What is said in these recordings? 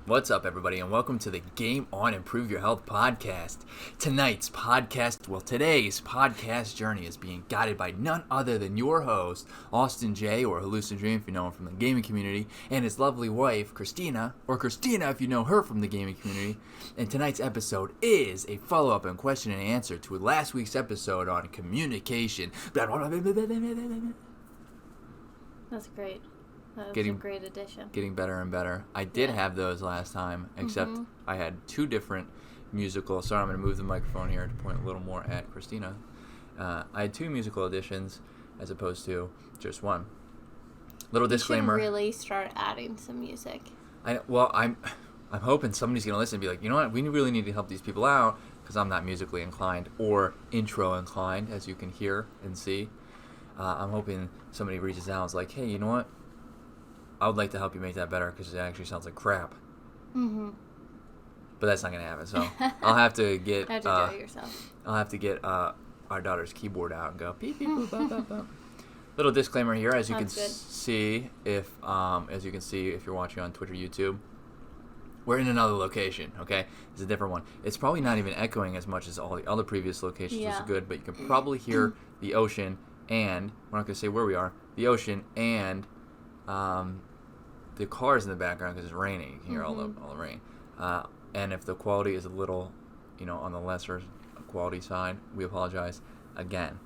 What's up, everybody, and welcome to the Game On Improve Your Health podcast. Today's podcast journey is being guided by none other than your host, Austin J, or hallucinodream if you know him from the gaming community, and his lovely wife, Christina, or Christina if you know her from the gaming community. And tonight's episode is a follow-up and question and answer to last week's episode on communication. That's great. That was a great addition. Getting better and better. I did have those last time, except I had two different musical. Sorry, I'm going to move the microphone here to point a little more at Christina. I had two musical additions as opposed to just one. Little disclaimer. You should really start adding some music. I'm hoping somebody's going to listen and be like, you know what, we really need to help these people out because I'm not musically inclined or intro inclined, as you can hear and see. I'm hoping somebody reaches out and is like, hey, you know what? I would like to help you make that better because it actually sounds like crap. Mm-hmm. But that's not going to happen. So I'll have to get. Have to do it yourself. I'll have to get our daughter's keyboard out and go beep beep boop bop bop bop. Little disclaimer here, as you can see if you're watching on Twitch or YouTube, we're in another location. Okay, it's a different one. It's probably not even echoing as much as all the other previous locations, which is good. But you can probably hear the ocean, and we're not going to say where we are. The ocean and the cars in the background because it's raining. You can hear all the rain. And if the quality is a little, on the lesser quality side, we apologize again.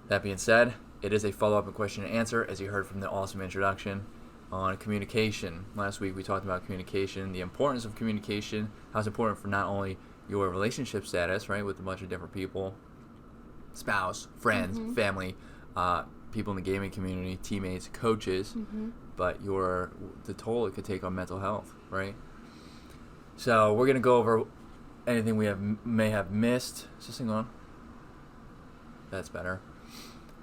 That being said, it is a follow-up and question and answer, as you heard from the awesome introduction on communication. Last week we talked about communication, the importance of communication, how it's important for not only your relationship status, right, with a bunch of different people, spouse, friends, family, people in the gaming community, teammates, coaches, but the toll it could take on mental health, right? So we're gonna go over anything we may have missed. Is this thing on? That's better.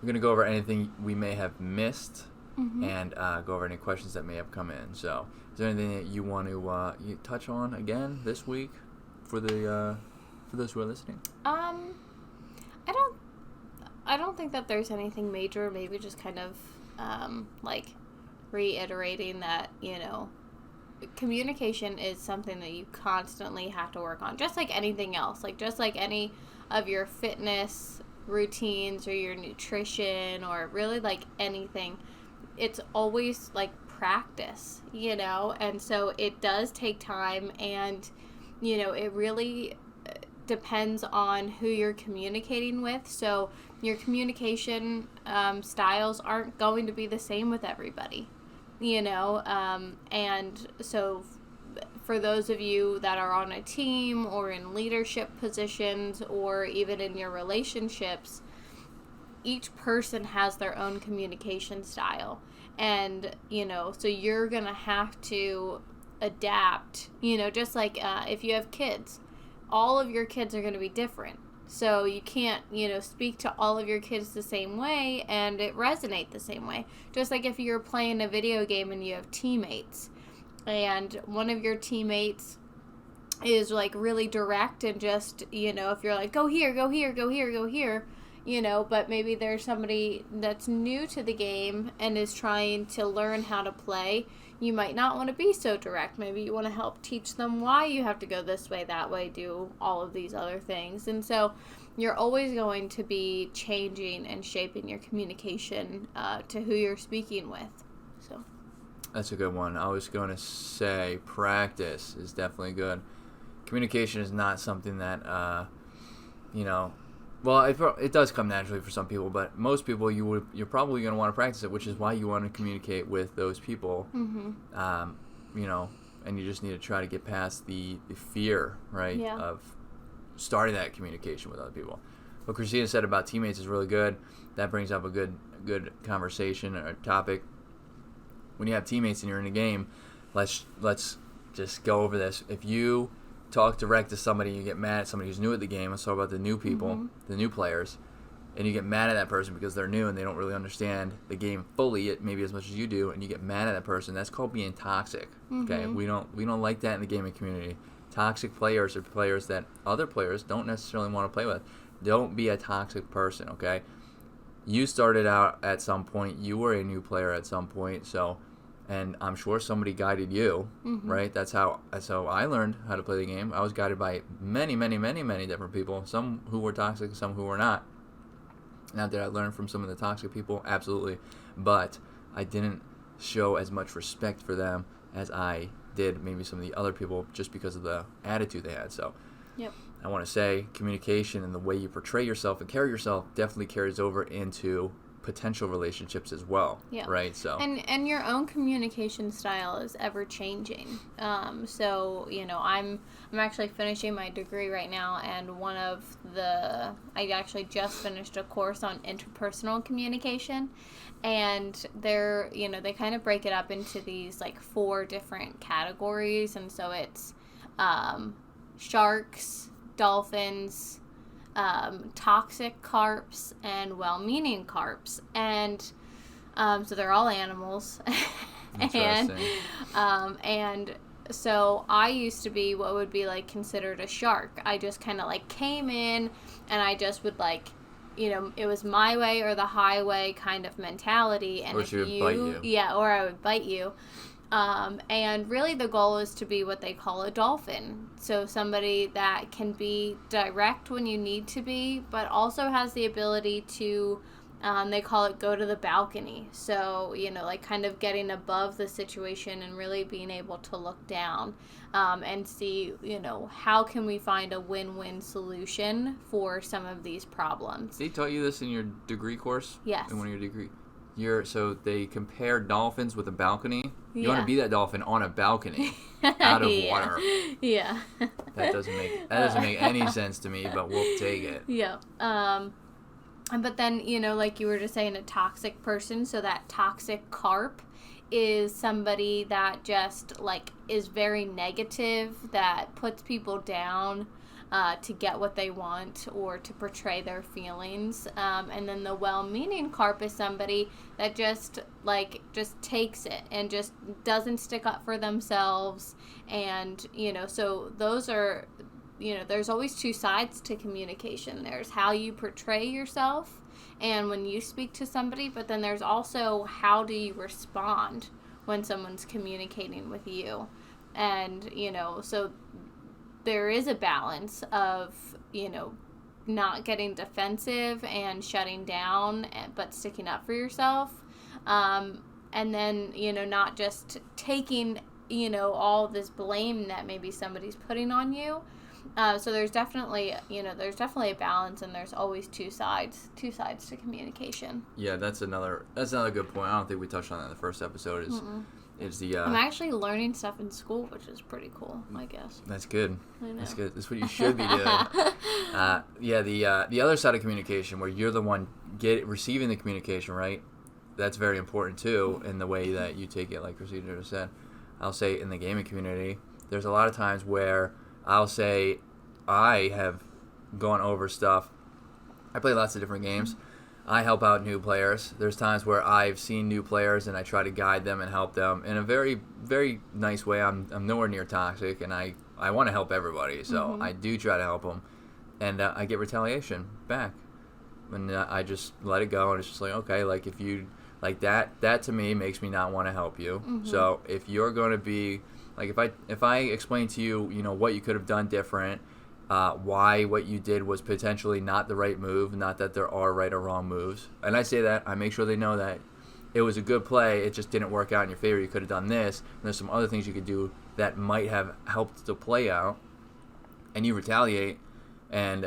We're gonna go over anything we may have missed and go over any questions that may have come in. So, is there anything that you want to you touch on again this week for those who are listening? I don't think that there's anything major. Maybe just kind of reiterating that, communication is something that you constantly have to work on. Just like anything else. Just like any of your fitness routines or your nutrition or really anything. It's always practice, And so it does take time and, it really depends on who you're communicating with. So your communication styles aren't going to be the same with everybody, and so for those of you that are on a team or in leadership positions or even in your relationships, each person has their own communication style. And, so you're going to have to adapt, just like if you have kids. All of your kids are going to be different. So you can't, speak to all of your kids the same way and it resonate the same way. Just like if you're playing a video game and you have teammates and one of your teammates is really direct and just, if you're like, go here, go here, go here, go here, but maybe there's somebody that's new to the game and is trying to learn how to play. You might not want to be so direct. Maybe you want to help teach them why you have to go this way, that way, do all of these other things. And so you're always going to be changing and shaping your communication to who you're speaking with. So that's a good one. I was going to say practice is definitely good. Communication is not something that, well, it does come naturally for some people, but most people you're probably going to want to practice it, which is why you want to communicate with those people. And you just need to try to get past the fear, right, of starting that communication with other people. What Christina said about teammates is really good. That brings up a good conversation or topic. When you have teammates and you're in a game, let's just go over this. If you talk direct to somebody, you get mad at somebody who's new at the game. Let's talk about the new people, the new players, and you get mad at that person because they're new and they don't really understand the game fully, maybe as much as you do, and you get mad at that person. That's called being toxic. Okay, we don't like that in the gaming community. Toxic players are players that other players don't necessarily want to play with. Don't be a toxic person. Okay, you started out at some point. You were a new player at some point, so and I'm sure somebody guided you, right? That's how I learned how to play the game. I was guided by many, many, many, many different people, some who were toxic, some who were not. Now, did I learn from some of the toxic people? Absolutely. But I didn't show as much respect for them as I did maybe some of the other people just because of the attitude they had. So Yep. I want to say communication and the way you portray yourself and carry yourself definitely carries over into potential relationships as well. Yeah. Right. So and your own communication style is ever changing. So I'm actually finishing my degree right now, and I actually just finished a course on interpersonal communication, and they kind of break it up into these like 4 different categories, and so it's sharks, dolphins, toxic carps, and well-meaning carps, and so they're all animals. and so I used to be what would be like considered a shark. I just kind of like came in, and I just would like, it was my way or the highway kind of mentality. And or she would bite you. Yeah, or I would bite you. And really the goal is to be what they call a dolphin. So somebody that can be direct when you need to be, but also has the ability to, they call it go to the balcony. So, like kind of getting above the situation and really being able to look down, and see, how can we find a win-win solution for some of these problems. They taught you this in your degree course? Yes. In one of your degree. So they compare dolphins with a balcony. You Yeah. want to be that dolphin on a balcony out of water. Yeah. That doesn't make any sense to me, but we'll take it. Yeah. But then, like you were just saying, a toxic person. So that toxic carp is somebody that just like is very negative, that puts people down to get what they want or to portray their feelings. And then the well-meaning carp is somebody that just takes it and just doesn't stick up for themselves. And, so those are, there's always 2 sides to communication. There's how you portray yourself and when you speak to somebody, but then there's also how do you respond when someone's communicating with you. And, so there is a balance of, not getting defensive and shutting down, but sticking up for yourself. And then, not just taking, all this blame that maybe somebody's putting on you. So there's definitely a balance, and there's always two sides to communication. Yeah, that's another good point. I don't think we touched on that in the first episode. Is the I'm actually learning stuff in school, which is pretty cool, I guess. That's good. I know. That's good. That's what you should be doing. The other side of communication, where you're the one receiving the communication, right? That's very important too, in the way that you take it. Like Christina just said, I'll say in the gaming community, there's a lot of times where I'll say I have gone over stuff. I play lots of different games. I help out new players. There's times where I've seen new players and I try to guide them and help them in a very, very nice way. I'm nowhere near toxic, and I want to help everybody, so I do try to help them, and I get retaliation back, and I just let it go, and it's just like, okay, like if you like that to me makes me not want to help you. So if you're going to be like, if I explain to you, what you could have done different. Why what you did was potentially not the right move, not that there are right or wrong moves. And I say that, I make sure they know that it was a good play, it just didn't work out in your favor, you could have done this, and there's some other things you could do that might have helped the play out, and you retaliate, and,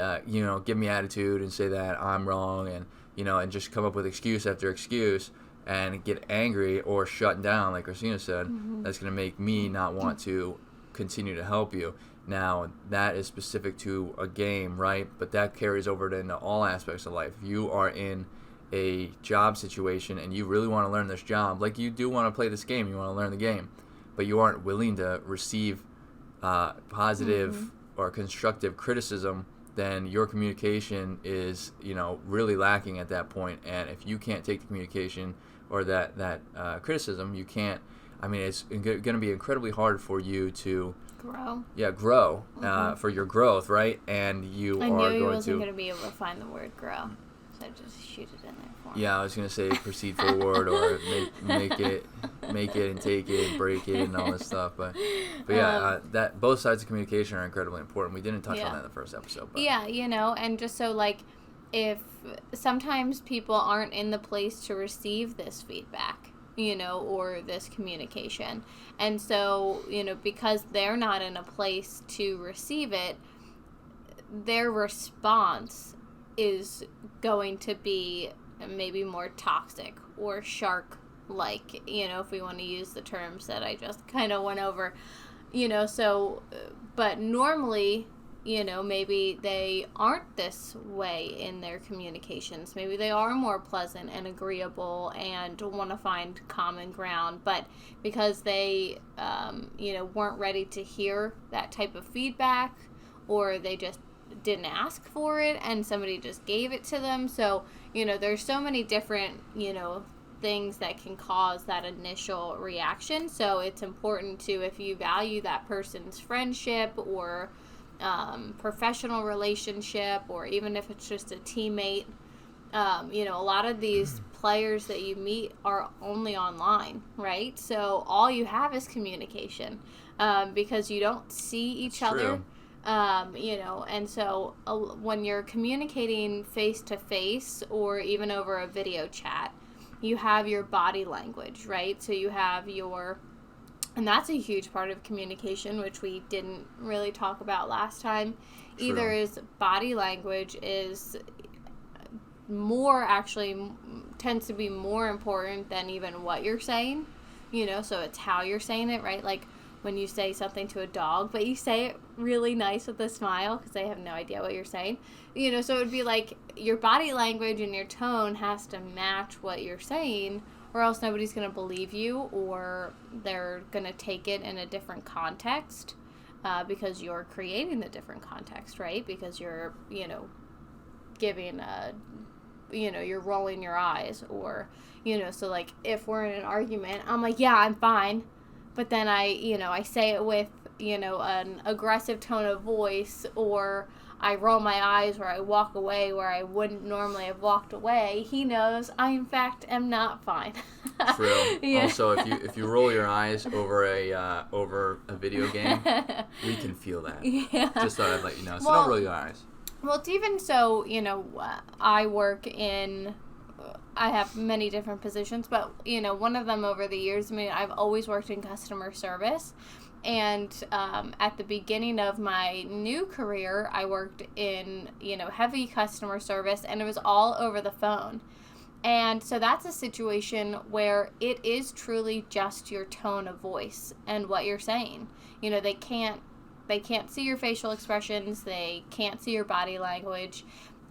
give me attitude and say that I'm wrong, and, and just come up with excuse after excuse, and get angry or shut down, like Christina said. That's going to make me not want to continue to help you. Now, that is specific to a game, right? But that carries over into all aspects of life. If you are in a job situation and you really want to learn this job, like you do want to play this game, you want to learn the game, but you aren't willing to receive positive or constructive criticism, then your communication is, really lacking at that point. And if you can't take the communication or that criticism, you can't. It's going to be incredibly hard for you to grow. Yeah, grow for your growth, right? And I knew he wasn't going to be able to find the word grow, so I just shoot it in there for me. Yeah, I was gonna say proceed forward or make it and take it and break it and all this stuff. But yeah, that both sides of communication are incredibly important. We didn't touch on that in the first episode. But. Yeah, and just so like, if sometimes people aren't in the place to receive this feedback, or this communication, and so because they're not in a place to receive it, their response is going to be maybe more toxic or shark-like, if we want to use the terms that I just kind of went over, so, but normally, maybe they aren't this way in their communications. Maybe they are more pleasant and agreeable and want to find common ground, but because they, weren't ready to hear that type of feedback, or they just didn't ask for it and somebody just gave it to them. So, there's so many different, things that can cause that initial reaction. So it's important to, if you value that person's friendship or professional relationship, or even if it's just a teammate, a lot of these players that you meet are only online, right? So all you have is communication, because you don't see each other. And so when you're communicating face to face or even over a video chat, you have your body language, right? So you have and that's a huge part of communication, which we didn't really talk about last time. True. Either is body language is tends to be more important than even what you're saying, so it's how you're saying it, right? Like when you say something to a dog, but you say it really nice with a smile because they have no idea what you're saying, so it would be like your body language and your tone has to match what you're saying, or else nobody's going to believe you, or they're going to take it in a different context, because you're creating the different context, right? Because you're, giving you're rolling your eyes, or, so like if we're in an argument, I'm like, yeah, I'm fine. But then I say it with, an aggressive tone of voice, or I roll my eyes, or I walk away where I wouldn't normally have walked away. He knows I, in fact, am not fine. True. Yeah. Also, if you roll your eyes over a video game, we can feel that. Yeah. Just thought I'd let you know. So don't roll your eyes. Well, it's even so, I have many different positions, but, one of them over the years, I've always worked in customer service. And at the beginning of my new career, I worked in, heavy customer service, and it was all over the phone. And so that's a situation where it is truly just your tone of voice and what you're saying. They can't see your facial expressions. They can't see your body language.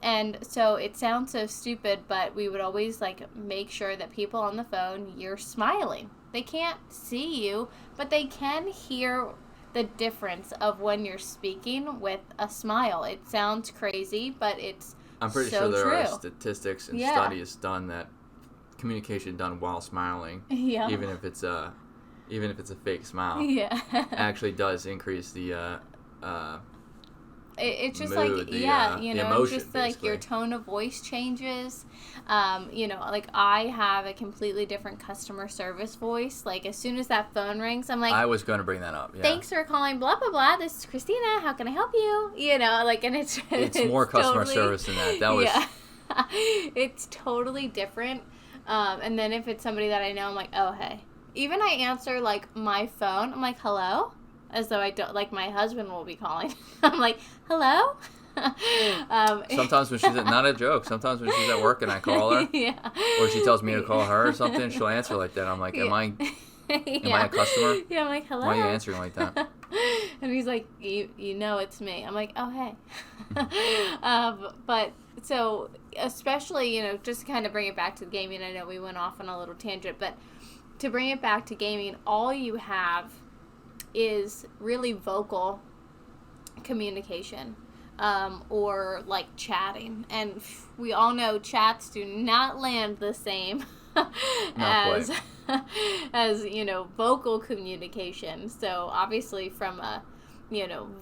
And so it sounds so stupid, but we would always make sure that people on the phone, you're smiling. They can't see you, but they can hear the difference of when you're speaking with a smile. It sounds crazy, but I'm pretty sure there are statistics and studies done that communication done while smiling, even if it's a fake smile, actually does increase the it's just mood, the emotion, just basically. Your tone of voice changes. I have a completely different customer service voice. As soon as that phone rings, I'm like, I was going to bring that up. Yeah. Thanks for calling, blah blah blah. This is Christina. How can I help you? And it's more customer service than that. That was it's totally different. And then if it's somebody that I know, I'm like, oh hey. Even I answer my phone. I'm like, hello. As though I don't, my husband will be calling. I'm like, hello? Sometimes when she's not a joke. Sometimes when she's at work and I call her, or she tells me to call her or something, she'll answer like that. I'm like, am I a customer? Yeah, I'm like, hello. Why are you answering like that? And he's like, you know it's me. I'm like, oh hey. But so especially just to kind of bring it back to the gaming. I know we went off on a little tangent, but to bring it back to gaming, all you have is really vocal communication, or chatting, and we all know chats do not land the same as vocal communication. So obviously from a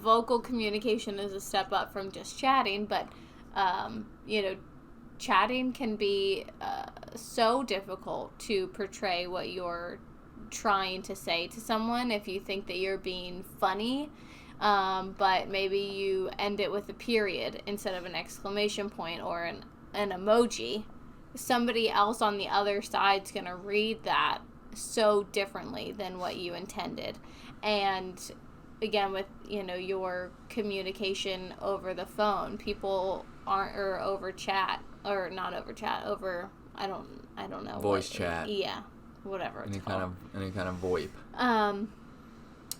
vocal communication is a step up from just chatting, but chatting can be so difficult to portray what you're trying to say to someone if you think that you're being funny, but maybe you end it with a period instead of an exclamation point or an emoji. Somebody else on the other side's going to read that so differently than what you intended. And again, with, you know, your communication over the phone, people aren't, or over chat, or not over chat, over, I don't know. Voice chat. Yeah. Whatever it's called. Any kind of VoIP.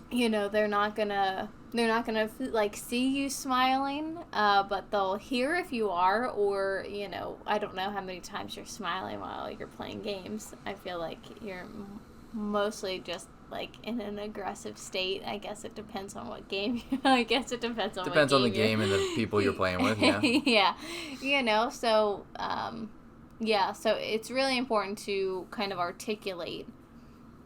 You know, they're not gonna like see you smiling, but they'll hear if you are, or, you know, I don't know how many times you're smiling while you're playing games. I feel like you're mostly just like in an aggressive state. I guess it depends on what game. Depends on the game and the people you're playing with. Yeah. Yeah, you know. So, yeah. So it's really important to kind of articulate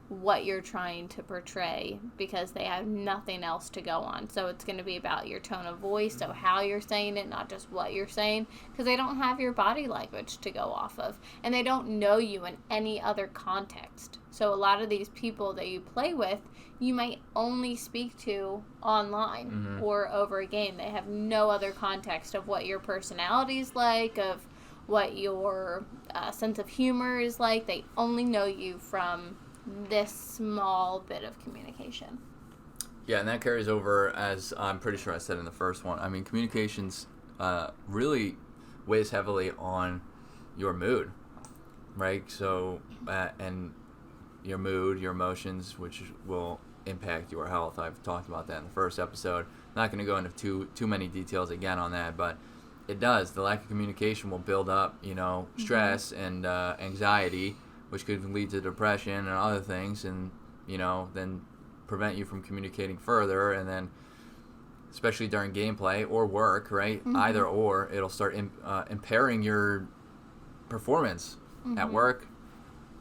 what you're trying to portray, because they have nothing else to go on. So it's going to be about your tone of voice, so how you're saying it, not just what you're saying, because they don't have your body language to go off of, and they don't know you in any other context. So a lot of these people that you play with, you might only speak to online or over a game. They have no other context of what your personality is like, of what your sense of humor is like. They only know you from this small bit of communication. Yeah, and that carries over, as I'm pretty sure I said in the first one. I mean, communications really weighs heavily on your mood, right? So, and your mood, your emotions, which will impact your health. I've talked about that in the first episode. Not going to go into too many details again on that, but it does. The lack of communication will build up, you know, stress and anxiety, which could lead to depression and other things, and, you know, then prevent you from communicating further, and then especially during gameplay or work, right? Either or, it'll start impairing your performance at work,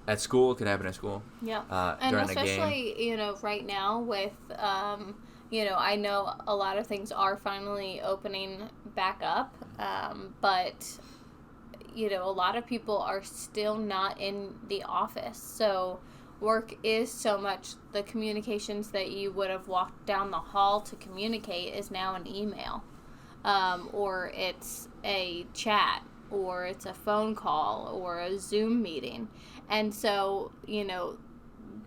at school. It could happen at school. Yeah, and during especially, you know, right now with, you know, I know a lot of things are finally opening back up, but you know, a lot of people are still not in the office. So work is so much, the communications that you would have walked down the hall to communicate is now an email, or it's a chat, or it's a phone call, or a Zoom meeting. And so, you know,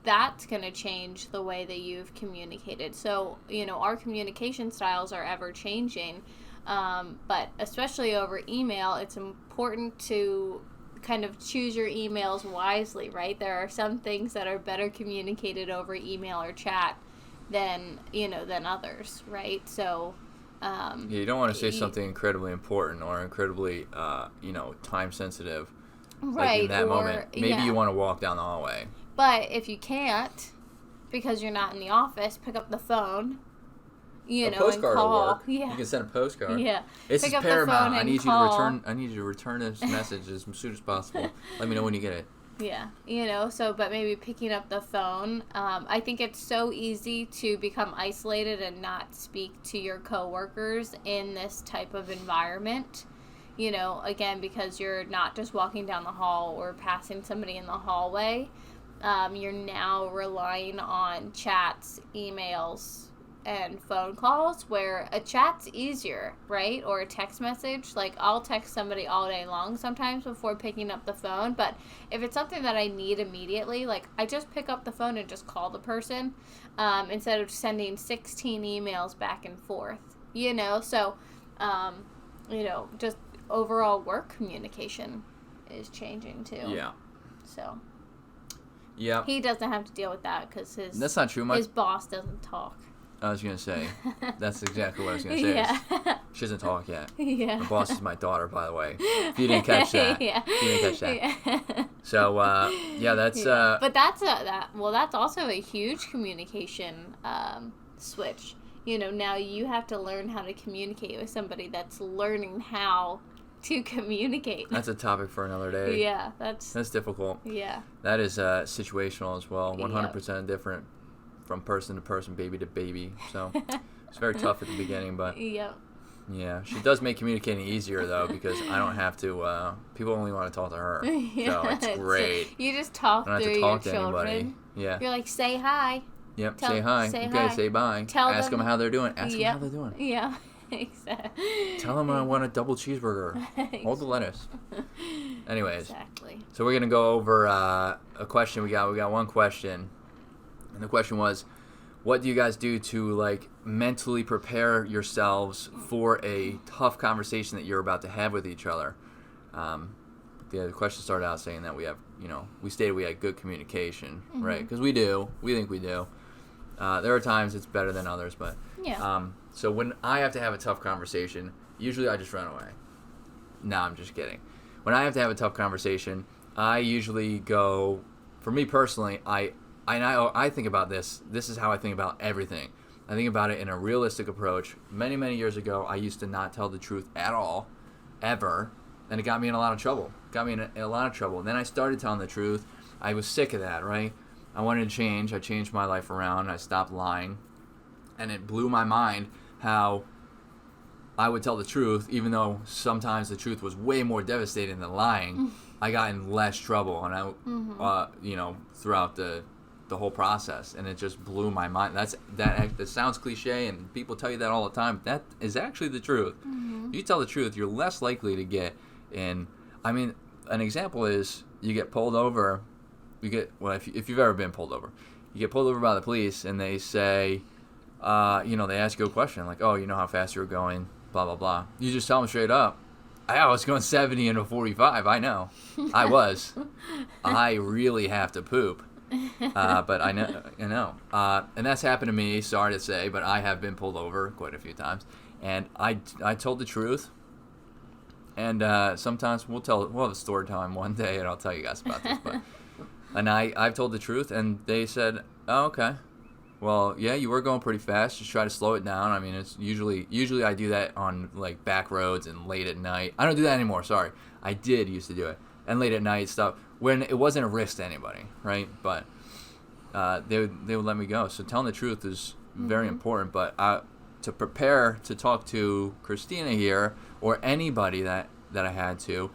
that's going to change the way that you've communicated. So, you know, our communication styles are ever changing. But especially over email, it's important to kind of choose your emails wisely, right? There are some things that are better communicated over email or chat than, you know, than others, right? So, yeah, you don't want to say something incredibly important or incredibly, you know, time sensitive. Right. Like in that moment. Maybe you want to walk down the hallway. But if you can't, because you're not in the office, pick up the phone. You know, postcard and call. Will work. Yeah. You can send a postcard. Yeah. This Pick is up paramount. the phone I and need call. you to return this message as soon as possible. Let me know when you get it. Yeah, you know, so, but maybe picking up the phone. I think it's so easy to become isolated and not speak to your coworkers in this type of environment. You know, again, because you're not just walking down the hall or passing somebody in the hallway. You're now relying on chats, emails, and phone calls, where a chat's easier, right? Or a text message. Like, I'll text somebody all day long sometimes before picking up the phone, but if it's something that I need immediately, like, I just pick up the phone and just call the person, instead of sending 16 emails back and forth, you know? So, you know, just overall work communication is changing too. Yeah. So. Yeah. He doesn't have to deal with that because that's not true. His boss doesn't talk. I was going to say, that's exactly what I was going to say. Yeah. She doesn't talk yet. Yeah. My boss is my daughter, by the way. If you didn't catch that. Yeah. If you didn't catch that. Yeah. So, yeah, that's... but that's also a huge communication switch. You know, now you have to learn how to communicate with somebody that's learning how to communicate. That's a topic for another day. Yeah, that's difficult. Yeah. That is situational as well. 100% different from person to person, baby to baby. So it's very tough at the beginning, but yep. Yeah, she does make communicating easier though, because I don't have to. People only want to talk to her, so it's great. You just talk through your children. Anybody. Yeah. You're like, say hi. Yep. Say hi. Okay. Say bye. Ask them how they're doing. Ask them how they're doing. Yeah. Exactly. Tell them I want a double cheeseburger. Hold the lettuce. Anyways. Exactly. So we're gonna go over a question we got. We got one question, and the question was, what do you guys do to like mentally prepare yourselves for a tough conversation that you're about to have with each other? The question started out saying that we have, we stated we had good communication, right? Because we do. We think we do. There are times it's better than others, but yeah. So when I have to have a tough conversation, usually I just run away. No, I'm just kidding. When I have to have a tough conversation, I usually go. For me personally, I think about this. This is how I think about everything. I think about it in a realistic approach. Many, many years ago, I used to not tell the truth at all, ever, and it got me in a lot of trouble. And then I started telling the truth. I was sick of that, right? I wanted to change. I changed my life around. I stopped lying. And it blew my mind how I would tell the truth, even though sometimes the truth was way more devastating than lying. I got in less trouble, and I, throughout the whole process, and it just blew my mind. That sounds cliche, and people tell you that all the time. That is actually the truth. If you tell the truth, you're less likely to get in. I mean, an example is you get pulled over. If you've ever been pulled over, you get pulled over by the police, and they say, they ask you a question like, "Oh, you know how fast you were going?" Blah blah blah. You just tell them straight up, I was going 70 in a 45. I know. I was. I really have to poop. But I know. And that's happened to me, sorry to say, but I have been pulled over quite a few times. And I told the truth. And sometimes we'll have a story time one day, and I'll tell you guys about this. And I've told the truth, and they said, "Oh, okay. Well, yeah, you were going pretty fast. Just try to slow it down." I mean, it's usually I do that on like back roads and late at night. I don't do that anymore. Sorry, I did used to do it, and late at night stuff when it wasn't a risk to anybody, right? But they would let me go. So telling the truth is very important. But to prepare to talk to Christina here or anybody that I had to,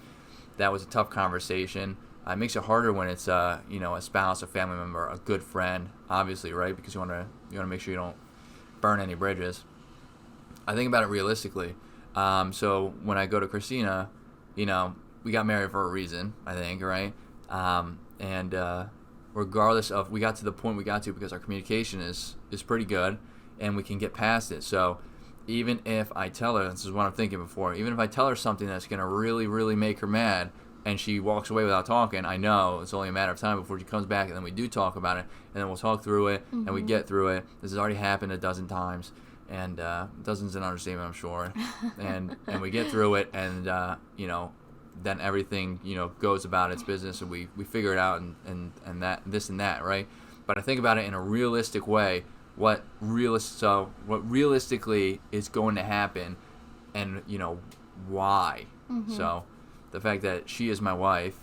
that was a tough conversation. It makes it harder when it's a spouse, a family member, a good friend, obviously, right? Because you want to make sure you don't burn any bridges. I think about it realistically. So when I go to Christina, we got married for a reason, I think, right? And regardless of, we got to the point we got to because our communication is pretty good, and we can get past it. So even if I tell her, this is what I'm thinking before, even if I tell her something that's going to really, really make her mad, and she walks away without talking, I know it's only a matter of time before she comes back, and then we do talk about it, and then we'll talk through it, and we get through it. This has already happened a dozen times, and dozen's an understatement, I'm sure. And we get through it, and then everything goes about its business, and we figure it out, and that this and that, right? But I think about it in a realistic way. What realistically is going to happen, and why? So the fact that she is my wife,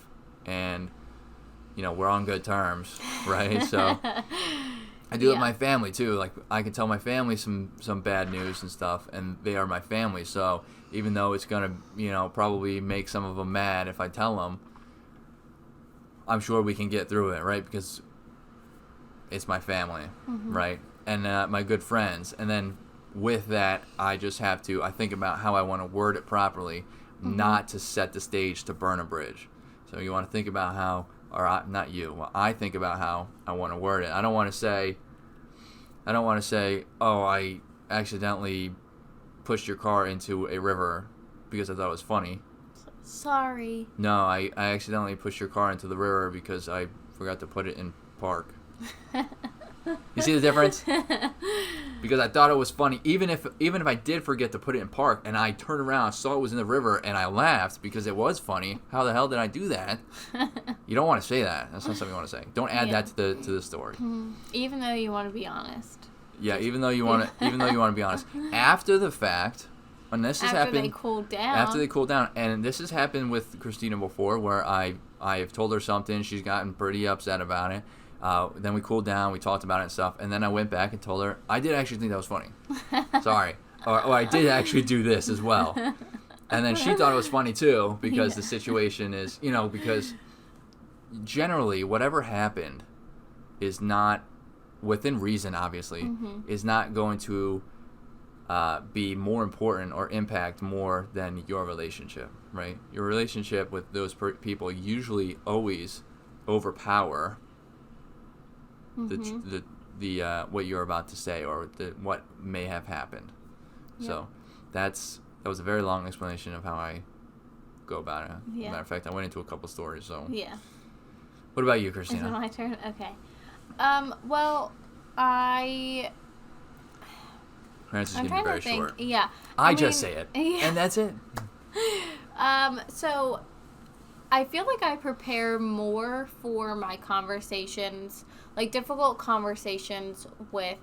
and we're on good terms, right? So I do it with my family too. Like, I can tell my family some bad news and stuff, and they are my family. So even though it's gonna probably make some of them mad if I tell them, I'm sure we can get through it, right? Because it's my family, right? And my good friends. And then with that, I just have to, I think about how I want to word it properly, not to set the stage to burn a bridge. So you want to think about how, not you, well, I think about how I want to word it. I don't want to say, oh, I accidentally pushed your car into a river because I thought it was funny. Sorry. No, I accidentally pushed your car into the river because I forgot to put it in park. You see the difference? Because I thought it was funny, even if I did forget to put it in park, and I turned around, saw it was in the river, and I laughed because it was funny. How the hell did I do that? You don't want to say that. That's not something you want to say. Don't add that to the story. Even though you want to be honest. Yeah, even though you want to be honest. After the fact, when this has happened, after they cool down, and this has happened with Christina before, where I have told her something, she's gotten pretty upset about it. Then we cooled down, we talked about it and stuff, and then I went back and told her, I did actually think that was funny. Sorry. or I did actually do this as well. And then she thought it was funny too, because the situation is, because generally whatever happened is not, within reason obviously, is not going to be more important or impact more than your relationship, right? Your relationship with those people usually always overpower the what you're about to say or what may have happened. Yep. So that was a very long explanation of how I go about it. Yeah. Matter of fact, I went into a couple stories. So yeah. What about you, Christina? Is it my turn? Okay. Well, I'm Francis is going to be very short. Yeah. I mean, just say it, and that's it. So I feel like I prepare more for my conversations, like difficult conversations with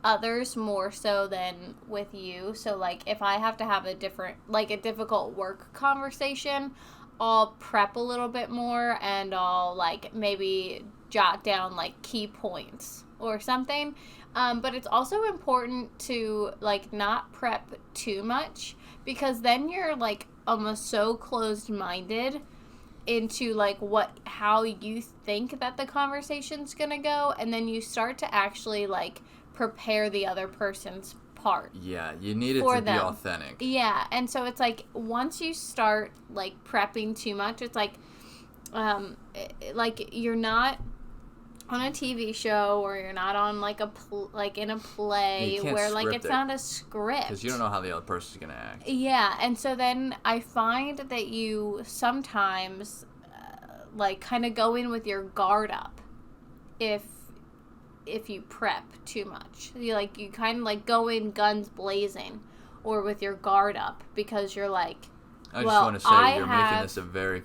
others more so than with you. So like if I have to have a difficult work conversation, I'll prep a little bit more and I'll like maybe jot down like key points or something. But it's also important to like not prep too much, because then you're like almost so closed-minded into like how you think that the conversation's gonna go, and then you start to actually like prepare the other person's part. Yeah, you need it to be authentic. Yeah, and so it's like once you start like prepping too much, it's like you're not on a TV show, or you're not on like in a play where like it's not a script, because you don't know how the other person's gonna act. Yeah, and so then I find that you sometimes like kind of go in with your guard up if you prep too much. You kind of like go in guns blazing or with your guard up, because you're like, I just want to say you're making this a very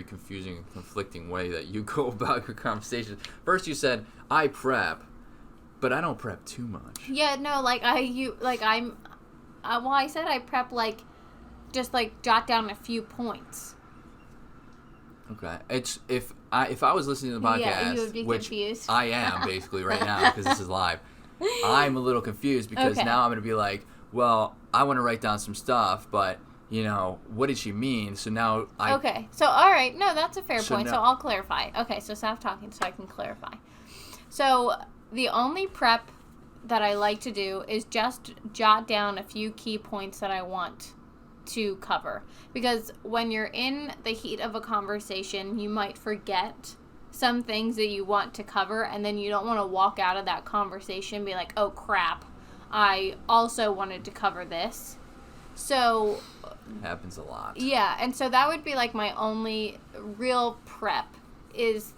confusing and conflicting way that you go about your conversation. First you said, I prep, but I don't prep too much. Yeah, no, I said I prep just jot down a few points. Okay. It's if I was listening to the podcast, you would be which confused. I am basically right now because this is live, I'm a little confused because now I'm going to be like, well, I want to write down some stuff, but what did she mean? So now Okay. So, all right. No, that's a fair point. So I'll clarify. Okay. So stop talking so I can clarify. So the only prep that I like to do is just jot down a few key points that I want to cover. Because when you're in the heat of a conversation, you might forget some things that you want to cover, and then you don't want to walk out of that conversation and be like, oh crap, I also wanted to cover this. So it happens a lot. Yeah, and so that would be like my only real prep is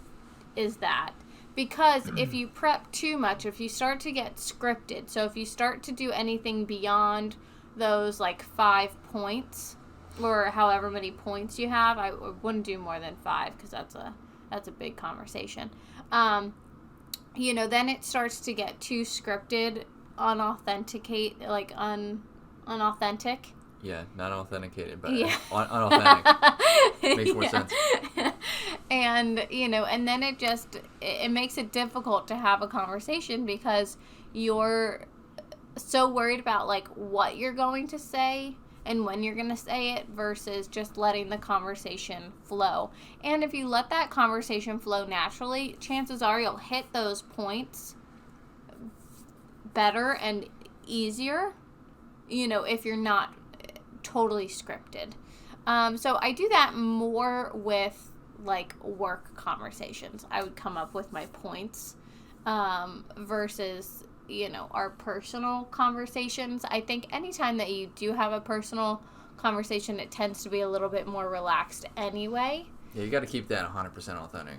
that. Because if you prep too much, if you start to get scripted, so if you start to do anything beyond those 5 points or however many points you have, I wouldn't do more than 5 because that's a big conversation. Then it starts to get too scripted, unauthentic. Yeah, not authenticated, but unauthentic. Makes more sense. And, and then it makes it difficult to have a conversation because you're so worried about, what you're going to say and when you're going to say it versus just letting the conversation flow. And if you let that conversation flow naturally, chances are you'll hit those points better and easier, if you're not totally scripted. So I do that more with work conversations. I would come up with my points versus our personal conversations. I think anytime that you do have a personal conversation, it tends to be a little bit more relaxed anyway. Yeah, you got to keep that 100% authentic.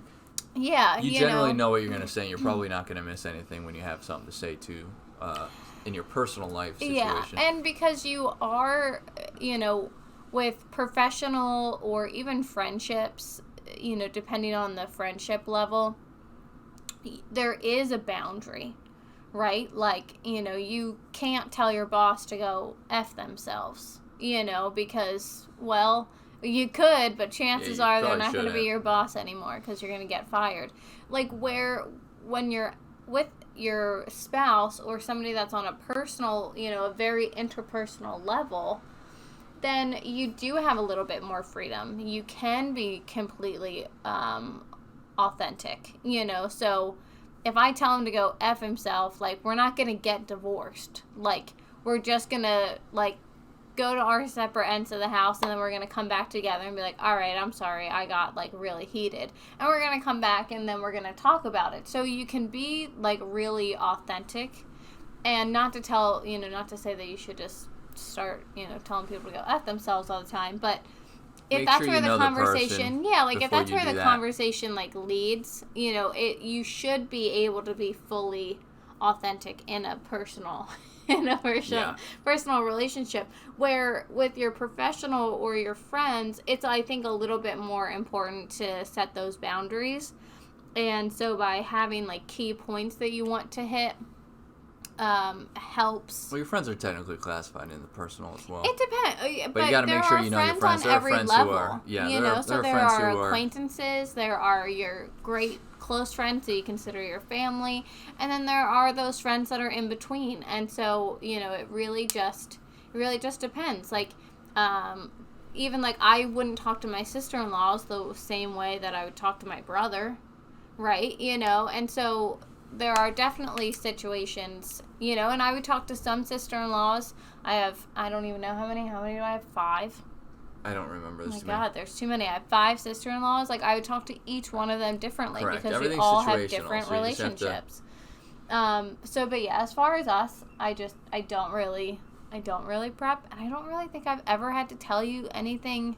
Yeah, you generally know what you're going to say, and you're probably not going to miss anything when you have something to say too in your personal life situation. Yeah, and because you are, with professional or even friendships, depending on the friendship level, there is a boundary, right? You can't tell your boss to go F themselves, because, well, you could, but chances are they're not going to be your boss anymore because you're going to get fired. When you're with your spouse or somebody that's on a personal, a very interpersonal level, then you do have a little bit more freedom. You can be completely authentic, So if I tell him to go F himself, like, we're not going to get divorced. Like, we're just going to, like, go to our separate ends of the house, and then we're going to come back together and be like, all right, I'm sorry, I got, like, really heated. And we're going to come back, and then we're going to talk about it. So you can be, like, really authentic, and not to say that you should just start, telling people to go F themselves all the time, but if that's where the conversation, if that's where the conversation, like, leads, you should be able to be fully authentic in a personal personal relationship, where with your professional or your friends, it's, I think, a little bit more important to set those boundaries. And so by having, like, key points that you want to hit, helps. Well, your friends are technically classified in the personal as well. It depends, but you got to make sure you know your friends. There are friends level, who are, there are acquaintances, there are your great close friends that you consider your family, and then there are those friends that are in between. And so, it really just depends. Like, even, like, I wouldn't talk to my sister-in-laws the same way that I would talk to my brother, right? And so there are definitely situations, and I would talk to some sister-in-laws. I don't even know how many do I have? 5? I don't remember. Oh my God, there's too many. I have 5 sister-in-laws. Like, I would talk to each one of them differently. Correct. Because we all have different relationships. But yeah, as far as us, I don't really prep, and I don't really think I've ever had to tell you anything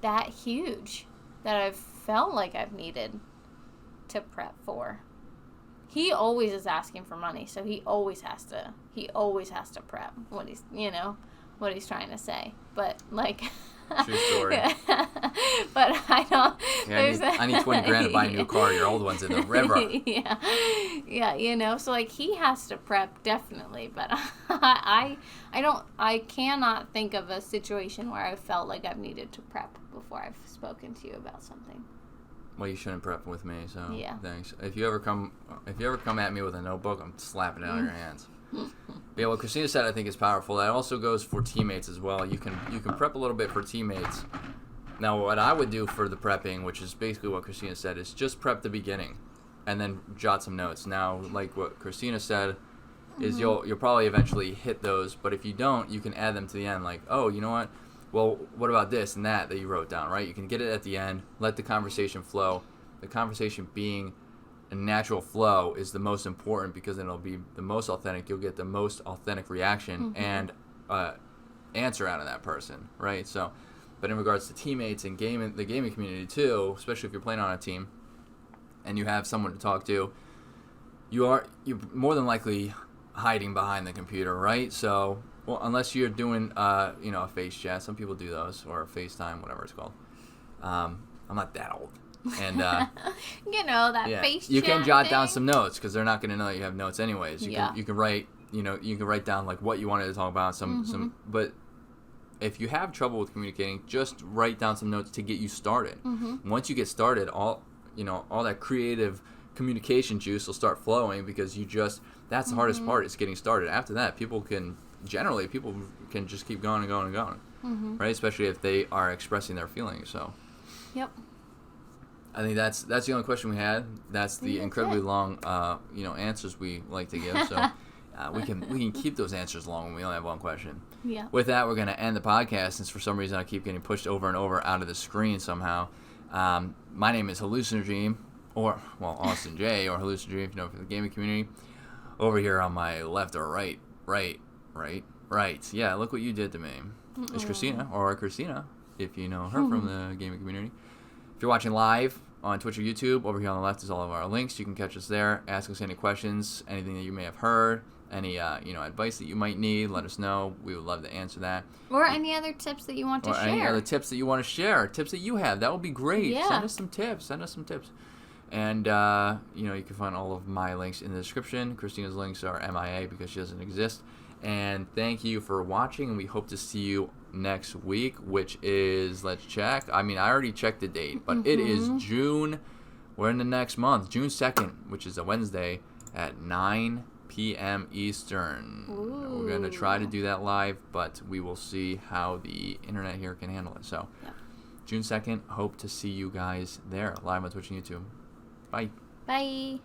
that huge that I've felt like I've needed to prep for. He always is asking for money, so he always has to prep what he's trying to say. But, like, true story. But I don't. Yeah, I need $20,000 to buy a new car. Your old one's in the river. Yeah. So, like, he has to prep, definitely. But I cannot think of a situation where I felt like I've needed to prep before I've spoken to you about something. Well, you shouldn't prep with me, so yeah. Thanks. If you ever come at me with a notebook, I'm slapping it out of your hands. Yeah, what Christina said, I think, is powerful. That also goes for teammates as well. You can prep a little bit for teammates. Now, what I would do for the prepping, which is basically what Christina said, is just prep the beginning, and then jot some notes. Now, like what Christina said, is you'll probably eventually hit those, but if you don't, you can add them to the end. Like, oh, you know what? Well, what about this and that you wrote down, right? You can get it at the end, let the conversation flow. The conversation being a natural flow is the most important, because then it'll be the most authentic. You'll get the most authentic reaction and answer out of that person, right? So, but in regards to teammates and the gaming community too, especially if you're playing on a team and you have someone to talk to, you're more than likely hiding behind the computer, right? So, well, unless you're doing, a face chat. Some people do those, or a FaceTime, whatever it's called. I'm not that old. And, face chat. You can jot down some notes, because they're not going to know you have notes anyways. You can write, you can write down, like, what you wanted to talk about, but if you have trouble with communicating, just write down some notes to get you started. Once you get started, all that creative communication juice will start flowing, because that's the hardest part, is getting started. After that, people can just keep going and going and going, right? Especially if they are expressing their feelings. So, yep. I think that's the only question we had. That's the incredibly long, answers we like to give. So, we can keep those answers long when we only have one question. Yeah. With that, we're going to end the podcast, since for some reason I keep getting pushed over and over out of the screen somehow. My name is Hallucinodream, or, well, Austin J, or Hallucinodream, if you know, for the gaming community. Over here on my left or right. Yeah, look what you did to me. It's Christina, if you know her from the gaming community. If you're watching live on Twitch or YouTube, over here on the left is all of our links. You can catch us there. Ask us any questions, anything that you may have heard, any advice that you might need. Let us know. We would love to answer that. Or any other tips that you want to share. Or any other tips that you want to share. Tips that you have. That would be great. Yeah. Send us some tips. And, you can find all of my links in the description. Christina's links are MIA, because she doesn't exist. And thank you for watching, and we hope to see you next week, which is, let's check. I mean, I already checked the date, but it is June. We're in the next month, June 2nd, which is a Wednesday, at 9 p.m. Eastern. Ooh. We're going to try to do that live, but we will see how the internet here can handle it. So, June 2nd, hope to see you guys there live on Twitch and YouTube. Bye. Bye.